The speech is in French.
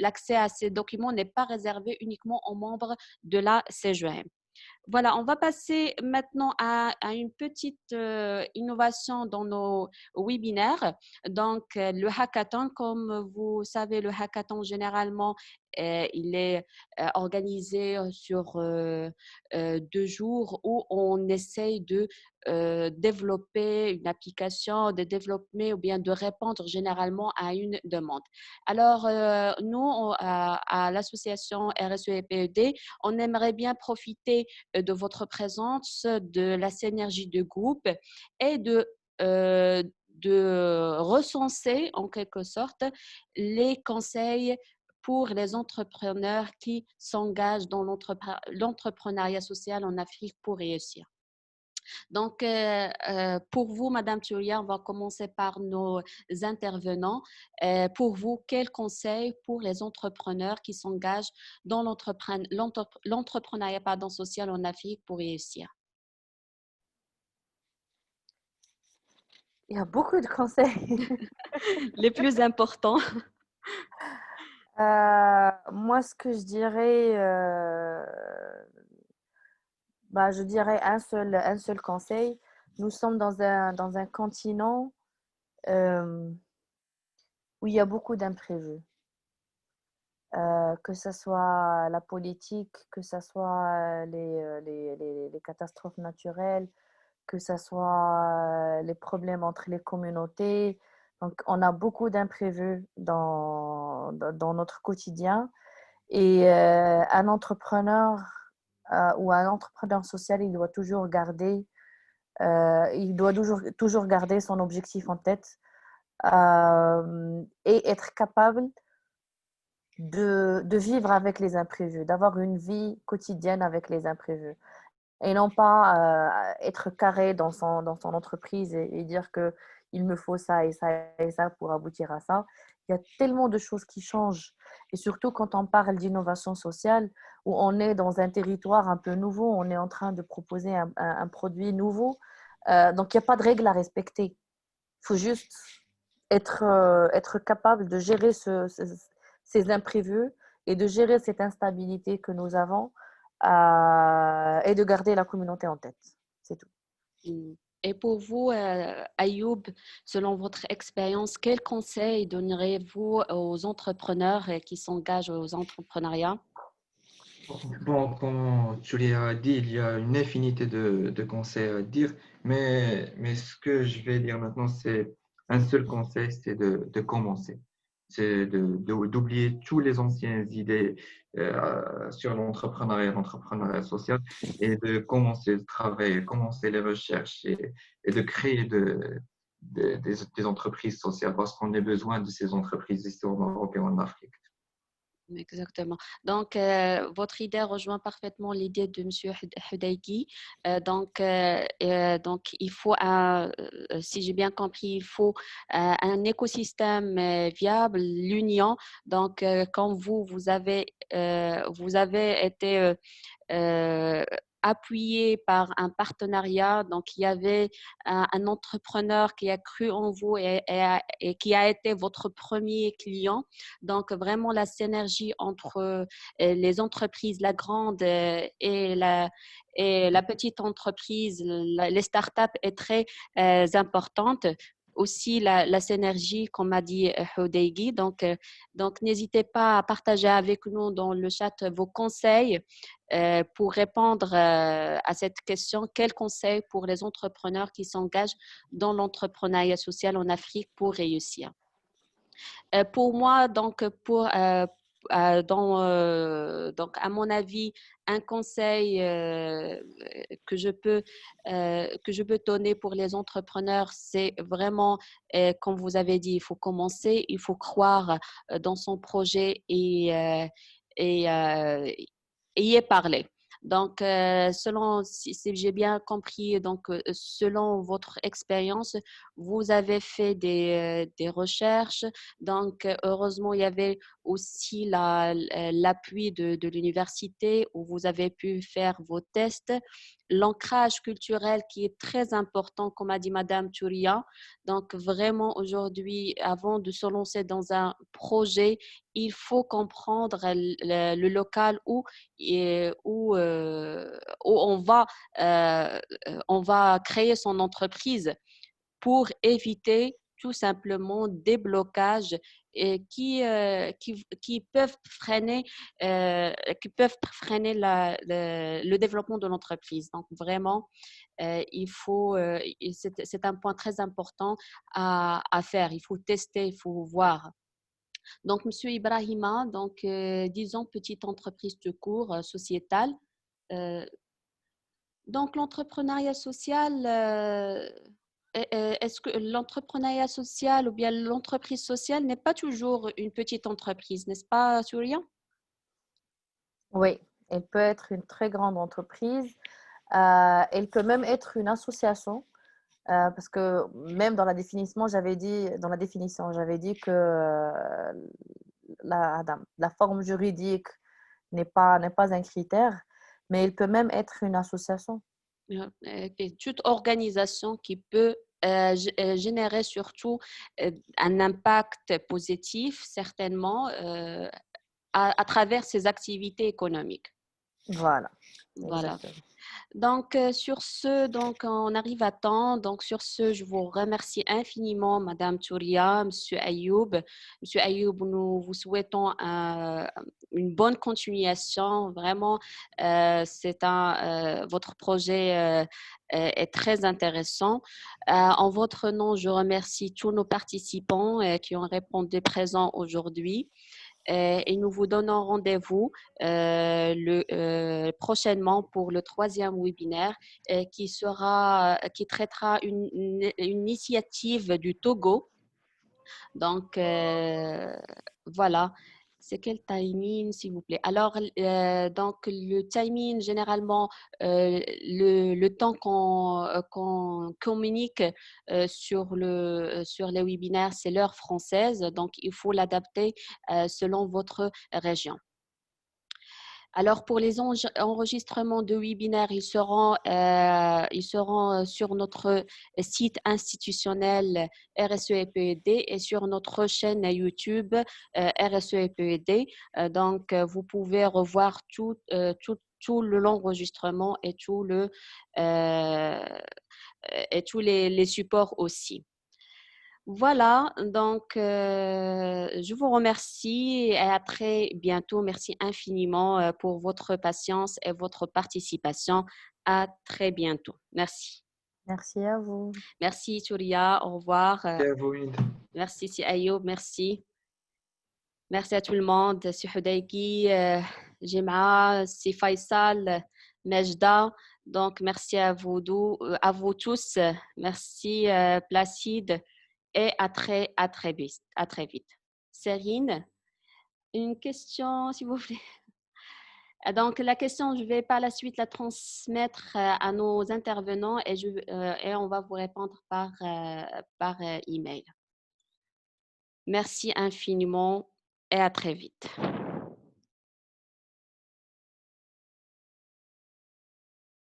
l'accès à ces documents n'est pas réservé uniquement aux membres de la CGM. Voilà, on va passer maintenant à une petite innovation dans nos webinaires. Donc, le hackathon, comme vous savez, le hackathon, généralement, il est organisé sur 2 jours où on essaye de développer une application, de développer ou bien de répondre généralement à une demande. Alors, nous, à l'association RSE et PED, on aimerait bien profiter de votre présence, de la synergie de groupe et de recenser en quelque sorte les conseils pour les entrepreneurs qui s'engagent dans l'entrepreneuriat social en Afrique pour réussir. Donc, pour vous, Madame Turia, on va commencer par nos intervenants. Pour vous, quels conseils pour les entrepreneurs qui s'engagent dans l'entrepreneuriat social en Afrique pour réussir? Il y a beaucoup de conseils. Les plus importants. Moi, ce que je dirais, je dirais un seul conseil. Nous sommes dans un continent euh, où il y a beaucoup d'imprévus. Que ce soit la politique, que ce soit les catastrophes naturelles, que ce soit les problèmes entre les communautés. Donc, on a beaucoup d'imprévus dans notre quotidien. Et un entrepreneur ou un entrepreneur social, il doit toujours garder son objectif en tête et être capable de vivre avec les imprévus, d'avoir une vie quotidienne avec les imprévus. Et non pas être carré dans son entreprise et dire que il me faut ça et ça et ça pour aboutir à ça. Il y a tellement de choses qui changent. Et surtout quand on parle d'innovation sociale, où on est dans un territoire un peu nouveau, on est en train de proposer un produit nouveau. Donc, il n'y a pas de règles à respecter. Il faut juste être capable de gérer ces imprévus et de gérer cette instabilité que nous avons et de garder la communauté en tête. C'est tout. Et pour vous, Ayoub, selon votre expérience, quels conseils donnerez-vous aux entrepreneurs qui s'engagent aux entrepreneuriats? Bon, comme tu l'as dit, il y a une infinité de conseils à dire, mais ce que je vais dire maintenant, c'est un seul conseil, c'est de commencer. C'est d'oublier toutes les anciennes idées sur l'entrepreneuriat social et de commencer le travail, commencer les recherches et de créer des entreprises sociales parce qu'on a besoin de ces entreprises ici en Europe et en Afrique. Exactement. Donc, votre idée rejoint parfaitement l'idée de M. Hudayki. Donc, il faut, si j'ai bien compris, il faut un écosystème viable, l'union. Donc, quand vous avez été euh, appuyé par un partenariat. Donc, il y avait un entrepreneur qui a cru en vous et qui a été votre premier client. Donc, vraiment, la synergie entre les entreprises, la grande et la petite entreprise, les startups est très importante. Aussi, la synergie, comme a dit Hodeigi. Donc, n'hésitez pas à partager avec nous dans le chat vos conseils pour répondre à cette question. Quels conseils pour les entrepreneurs qui s'engagent dans l'entrepreneuriat social en Afrique pour réussir? Pour moi, donc, à mon avis, un conseil que je peux donner pour les entrepreneurs, c'est vraiment, comme vous avez dit, il faut commencer, il faut croire dans son projet et, et y parler. Donc, si j'ai bien compris, donc, selon votre expérience, vous avez fait des recherches. Donc, heureusement, il y avait aussi l'appui de l'université où vous avez pu faire vos tests. l'ancrage culturel qui est très important, comme a dit Madame Touria. Donc, vraiment, aujourd'hui, avant de se lancer dans un projet, il faut comprendre le local où on va créer son entreprise pour éviter tout simplement des blocages qui peuvent freiner le développement de l'entreprise. Donc vraiment, c'est un point très important à faire. Il faut tester, il faut voir. Donc, Monsieur Ibrahima, donc, disons petite entreprise de cours sociétale. Euh, donc, l'entrepreneuriat social, est-ce que l'entrepreneuriat social ou bien l'entreprise sociale n'est pas toujours une petite entreprise, n'est-ce pas, Surya? Oui, elle peut être une très grande entreprise. Elle peut même être une association. Parce que même dans la définition, j'avais dit que la forme juridique n'est pas un critère, mais elle peut même être une association. Toute organisation qui peut générer surtout un impact positif, certainement, à travers ses activités économiques. Voilà, Voilà. exactement. Donc, sur ce, donc, on arrive à temps. Donc, sur ce, je vous remercie infiniment, Madame Touria, Monsieur Ayoub. Monsieur Ayoub, nous vous souhaitons une bonne continuation. Vraiment, votre projet est très intéressant. En votre nom, je remercie tous nos participants qui ont répondu présents aujourd'hui. Et nous vous donnons rendez-vous prochainement pour le troisième webinaire qui traitera une initiative du Togo. Donc, voilà. C'est quel timing, s'il vous plaît? Alors, donc, le timing, généralement, le temps qu'on communique sur les webinaires, c'est l'heure française. Donc, il faut l'adapter selon votre région. Alors, pour les enregistrements de webinaires, ils seront sur notre site institutionnel RSE et PED et sur notre chaîne YouTube RSE et PED. Donc, vous pouvez revoir tout l'enregistrement et tous les supports aussi. Voilà, donc je vous remercie et à très bientôt. Merci infiniment pour votre patience et votre participation. À très bientôt. Merci. Merci à vous. Merci Surya, au revoir. Et à vous, Inde. Merci Si Ayoub, merci. Merci à tout le monde. Si Hudayki, Jema, Si Faisal, Majda. Donc merci à vous tous. Merci Placide. Et à très vite. Serine, une question, s'il vous plaît. Donc, la question, je vais par la suite la transmettre à nos intervenants et on va vous répondre par email. Merci infiniment et à très vite.